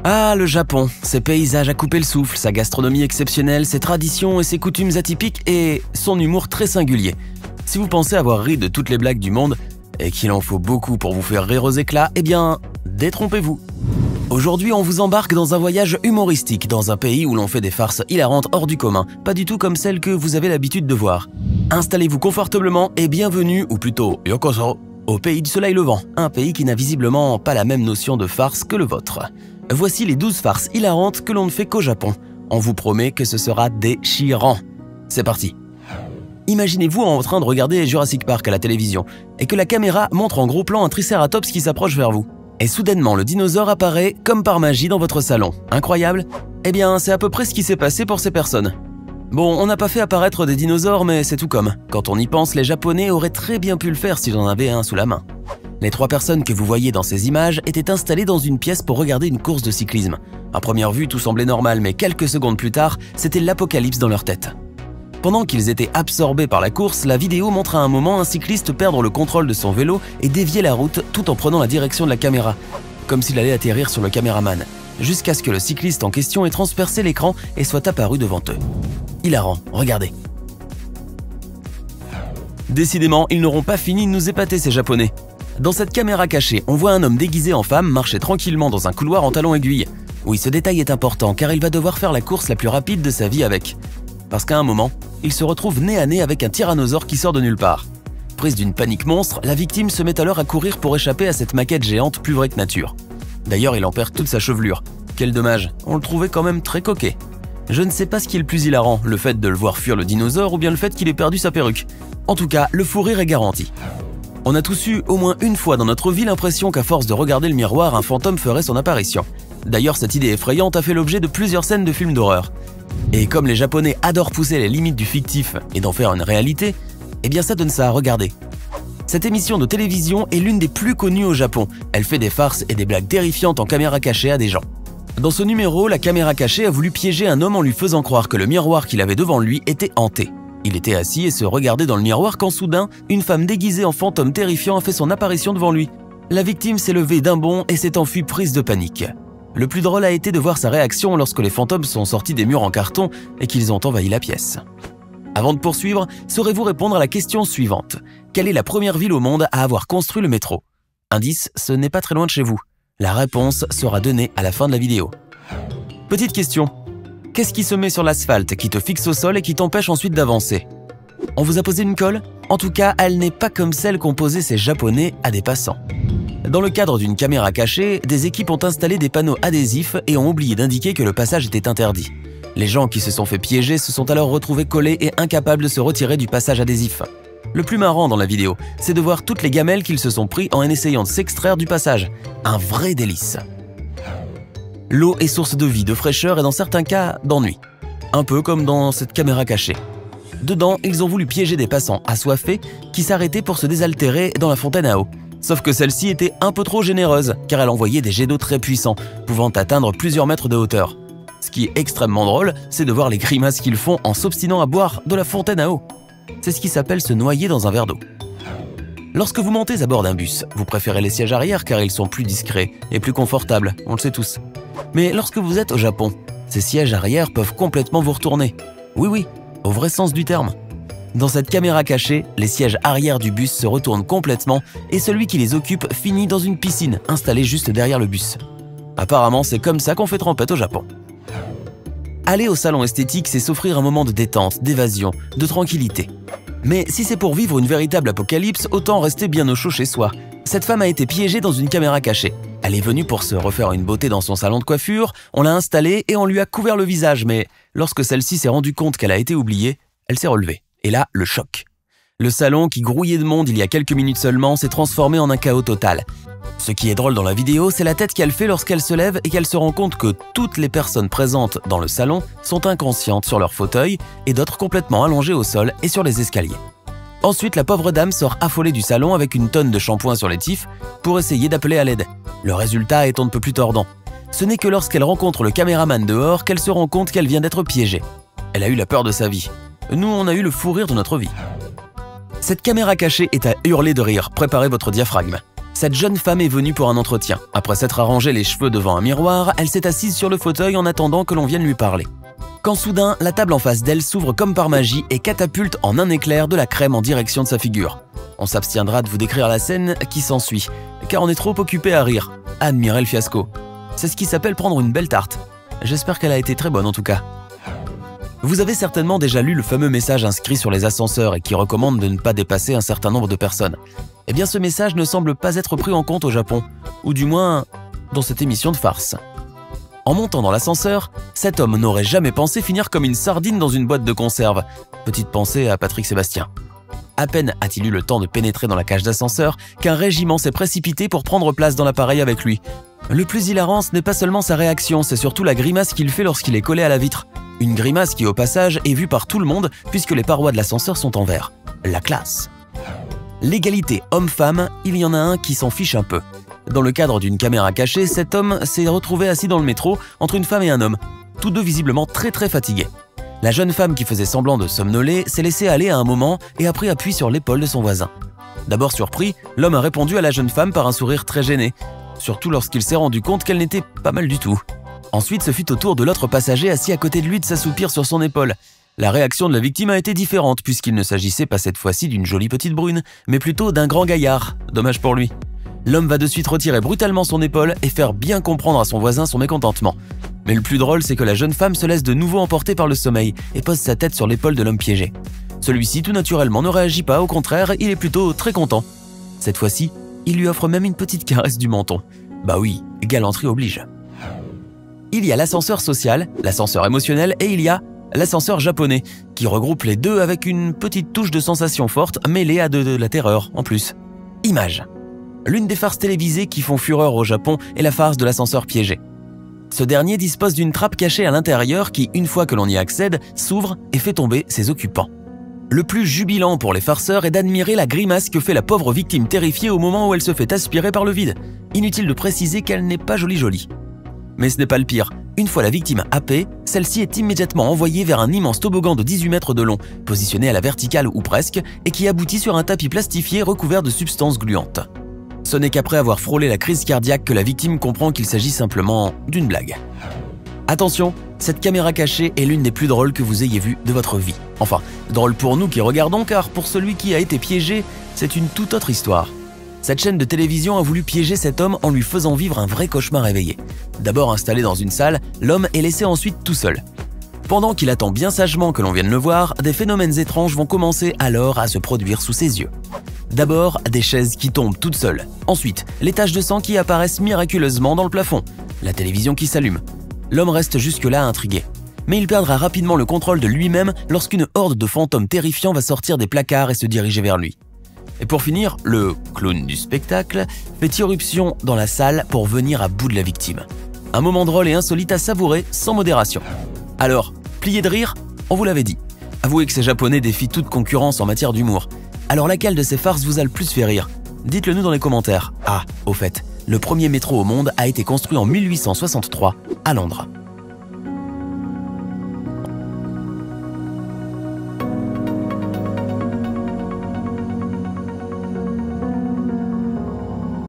Ah, le Japon, ses paysages à couper le souffle, sa gastronomie exceptionnelle, ses traditions et ses coutumes atypiques et son humour très singulier. Si vous pensez avoir ri de toutes les blagues du monde et qu'il en faut beaucoup pour vous faire rire aux éclats, eh bien, détrompez-vous. Aujourd'hui, on vous embarque dans un voyage humoristique, dans un pays où l'on fait des farces hilarantes hors du commun, pas du tout comme celles que vous avez l'habitude de voir. Installez-vous confortablement et bienvenue, ou plutôt yokoso, au pays du soleil levant, un pays qui n'a visiblement pas la même notion de farce que le vôtre. Voici les 12 farces hilarantes que l'on ne fait qu'au Japon. On vous promet que ce sera déchirant. C'est parti. Imaginez-vous en train de regarder Jurassic Park à la télévision et que la caméra montre en gros plan un tricératops qui s'approche vers vous. Et soudainement, le dinosaure apparaît comme par magie dans votre salon. Incroyable? Eh bien, c'est à peu près ce qui s'est passé pour ces personnes. Bon, on n'a pas fait apparaître des dinosaures, mais c'est tout comme. Quand on y pense, les Japonais auraient très bien pu le faire s'ils en avaient un sous la main. Les 3 personnes que vous voyez dans ces images étaient installées dans une pièce pour regarder une course de cyclisme. À première vue, tout semblait normal, mais quelques secondes plus tard, c'était l'apocalypse dans leur tête. Pendant qu'ils étaient absorbés par la course, la vidéo montre à un moment un cycliste perdre le contrôle de son vélo et dévier la route tout en prenant la direction de la caméra, comme s'il allait atterrir sur le caméraman, jusqu'à ce que le cycliste en question ait transpercé l'écran et soit apparu devant eux. Hilarant, regardez. Décidément, ils n'auront pas fini de nous épater ces Japonais. Dans cette caméra cachée, on voit un homme déguisé en femme marcher tranquillement dans un couloir en talons aiguilles. Oui, ce détail est important car il va devoir faire la course la plus rapide de sa vie avec. Parce qu'à un moment, il se retrouve nez à nez avec un tyrannosaure qui sort de nulle part. Prise d'une panique monstre, la victime se met alors à courir pour échapper à cette maquette géante plus vraie que nature. D'ailleurs, il en perd toute sa chevelure. Quel dommage, on le trouvait quand même très coquet. Je ne sais pas ce qui est le plus hilarant, le fait de le voir fuir le dinosaure ou bien le fait qu'il ait perdu sa perruque. En tout cas, le fou rire est garanti. On a tous eu au moins une fois dans notre vie l'impression qu'à force de regarder le miroir, un fantôme ferait son apparition. D'ailleurs, cette idée effrayante a fait l'objet de plusieurs scènes de films d'horreur. Et comme les Japonais adorent pousser les limites du fictif et d'en faire une réalité, eh bien ça donne ça à regarder. Cette émission de télévision est l'une des plus connues au Japon. Elle fait des farces et des blagues terrifiantes en caméra cachée à des gens. Dans ce numéro, la caméra cachée a voulu piéger un homme en lui faisant croire que le miroir qu'il avait devant lui était hanté. Il était assis et se regardait dans le miroir quand soudain, une femme déguisée en fantôme terrifiant a fait son apparition devant lui. La victime s'est levée d'un bond et s'est enfuie prise de panique. Le plus drôle a été de voir sa réaction lorsque les fantômes sont sortis des murs en carton et qu'ils ont envahi la pièce. Avant de poursuivre, saurez-vous répondre à la question suivante. Quelle est la première ville au monde à avoir construit le métro? Indice, ce n'est pas très loin de chez vous. La réponse sera donnée à la fin de la vidéo. Petite question. Qu'est-ce qui se met sur l'asphalte, qui te fixe au sol et qui t'empêche ensuite d'avancer? On vous a posé une colle? En tout cas, elle n'est pas comme celle qu'ont posée ces Japonais à des passants. Dans le cadre d'une caméra cachée, des équipes ont installé des panneaux adhésifs et ont oublié d'indiquer que le passage était interdit. Les gens qui se sont fait piéger se sont alors retrouvés collés et incapables de se retirer du passage adhésif. Le plus marrant dans la vidéo, c'est de voir toutes les gamelles qu'ils se sont pris en essayant de s'extraire du passage. Un vrai délice. L'eau est source de vie, de fraîcheur et dans certains cas, d'ennui. Un peu comme dans cette caméra cachée. Dedans, ils ont voulu piéger des passants assoiffés qui s'arrêtaient pour se désaltérer dans la fontaine à eau. Sauf que celle-ci était un peu trop généreuse, car elle envoyait des jets d'eau très puissants, pouvant atteindre plusieurs mètres de hauteur. Ce qui est extrêmement drôle, c'est de voir les grimaces qu'ils font en s'obstinant à boire de la fontaine à eau. C'est ce qui s'appelle se noyer dans un verre d'eau. Lorsque vous montez à bord d'un bus, vous préférez les sièges arrière car ils sont plus discrets et plus confortables, on le sait tous. Mais lorsque vous êtes au Japon, ces sièges arrière peuvent complètement vous retourner. Oui, au vrai sens du terme. Dans cette caméra cachée, les sièges arrière du bus se retournent complètement et celui qui les occupe finit dans une piscine installée juste derrière le bus. Apparemment, c'est comme ça qu'on fait trempette au Japon. Aller au salon esthétique, c'est s'offrir un moment de détente, d'évasion, de tranquillité. Mais si c'est pour vivre une véritable apocalypse, autant rester bien au chaud chez soi. Cette femme a été piégée dans une caméra cachée. Elle est venue pour se refaire une beauté dans son salon de coiffure, on l'a installée et on lui a couvert le visage, mais lorsque celle-ci s'est rendue compte qu'elle a été oubliée, elle s'est relevée. Et là, le choc. Le salon, qui grouillait de monde il y a quelques minutes seulement, s'est transformé en un chaos total. Ce qui est drôle dans la vidéo, c'est la tête qu'elle fait lorsqu'elle se lève et qu'elle se rend compte que toutes les personnes présentes dans le salon sont inconscientes sur leur fauteuil et d'autres complètement allongées au sol et sur les escaliers. Ensuite, la pauvre dame sort affolée du salon avec une tonne de shampoing sur les tifs pour essayer d'appeler à l'aide. Le résultat est on ne peut plus tordant. Ce n'est que lorsqu'elle rencontre le caméraman dehors qu'elle se rend compte qu'elle vient d'être piégée. Elle a eu la peur de sa vie. Nous, on a eu le fou rire de notre vie. Cette caméra cachée est à hurler de rire, préparez votre diaphragme. Cette jeune femme est venue pour un entretien. Après s'être arrangé les cheveux devant un miroir, elle s'est assise sur le fauteuil en attendant que l'on vienne lui parler. Quand soudain, la table en face d'elle s'ouvre comme par magie et catapulte en un éclair de la crème en direction de sa figure. On s'abstiendra de vous décrire la scène qui s'ensuit, car on est trop occupé à rire, à admirer le fiasco. C'est ce qui s'appelle prendre une belle tarte. J'espère qu'elle a été très bonne en tout cas. Vous avez certainement déjà lu le fameux message inscrit sur les ascenseurs et qui recommande de ne pas dépasser un certain nombre de personnes. Eh bien ce message ne semble pas être pris en compte au Japon, ou du moins dans cette émission de farce. En montant dans l'ascenseur, cet homme n'aurait jamais pensé finir comme une sardine dans une boîte de conserve. Petite pensée à Patrick Sébastien. À peine a-t-il eu le temps de pénétrer dans la cage d'ascenseur qu'un régiment s'est précipité pour prendre place dans l'appareil avec lui. Le plus hilarant, ce n'est pas seulement sa réaction, c'est surtout la grimace qu'il fait lorsqu'il est collé à la vitre. Une grimace qui, au passage, est vue par tout le monde puisque les parois de l'ascenseur sont en verre. La classe. L'égalité homme-femme, il y en a un qui s'en fiche un peu. Dans le cadre d'une caméra cachée, cet homme s'est retrouvé assis dans le métro entre une femme et un homme, tous deux visiblement très fatigués. La jeune femme qui faisait semblant de somnoler s'est laissée aller à un moment et a pris appui sur l'épaule de son voisin. D'abord surpris, l'homme a répondu à la jeune femme par un sourire très gêné, surtout lorsqu'il s'est rendu compte qu'elle n'était pas mal du tout. Ensuite, ce fut au tour de l'autre passager assis à côté de lui de s'assoupir sur son épaule. La réaction de la victime a été différente puisqu'il ne s'agissait pas cette fois-ci d'une jolie petite brune, mais plutôt d'un grand gaillard. Dommage pour lui. L'homme va de suite retirer brutalement son épaule et faire bien comprendre à son voisin son mécontentement. Mais le plus drôle, c'est que la jeune femme se laisse de nouveau emporter par le sommeil et pose sa tête sur l'épaule de l'homme piégé. Celui-ci, tout naturellement, ne réagit pas, au contraire, il est plutôt très content. Cette fois-ci, il lui offre même une petite caresse du menton. Bah oui, galanterie oblige. Il y a l'ascenseur social, l'ascenseur émotionnel et il y a l'ascenseur japonais, qui regroupe les deux avec une petite touche de sensation forte mêlée à de la terreur en plus. Image. L'une des farces télévisées qui font fureur au Japon est la farce de l'ascenseur piégé. Ce dernier dispose d'une trappe cachée à l'intérieur qui, une fois que l'on y accède, s'ouvre et fait tomber ses occupants. Le plus jubilant pour les farceurs est d'admirer la grimace que fait la pauvre victime terrifiée au moment où elle se fait aspirer par le vide. Inutile de préciser qu'elle n'est pas jolie. Mais ce n'est pas le pire. Une fois la victime happée, celle-ci est immédiatement envoyée vers un immense toboggan de 18 mètres de long, positionné à la verticale ou presque, et qui aboutit sur un tapis plastifié recouvert de substances gluantes. Ce n'est qu'après avoir frôlé la crise cardiaque que la victime comprend qu'il s'agit simplement d'une blague. Attention, cette caméra cachée est l'une des plus drôles que vous ayez vues de votre vie. Enfin, drôle pour nous qui regardons, car pour celui qui a été piégé, c'est une toute autre histoire. Cette chaîne de télévision a voulu piéger cet homme en lui faisant vivre un vrai cauchemar éveillé. D'abord installé dans une salle, l'homme est laissé ensuite tout seul. Pendant qu'il attend bien sagement que l'on vienne le voir, des phénomènes étranges vont commencer alors à se produire sous ses yeux. D'abord, des chaises qui tombent toutes seules. Ensuite, les taches de sang qui apparaissent miraculeusement dans le plafond. La télévision qui s'allume. L'homme reste jusque-là intrigué. Mais il perdra rapidement le contrôle de lui-même lorsqu'une horde de fantômes terrifiants va sortir des placards et se diriger vers lui. Et pour finir, le clown du spectacle fait irruption dans la salle pour venir à bout de la victime. Un moment drôle et insolite à savourer sans modération. Alors, plié de rire, on vous l'avait dit. Avouez que ces Japonais défient toute concurrence en matière d'humour. Alors laquelle de ces farces vous a le plus fait rire? Dites-le nous dans les commentaires. Ah, au fait, le premier métro au monde a été construit en 1863 à Londres.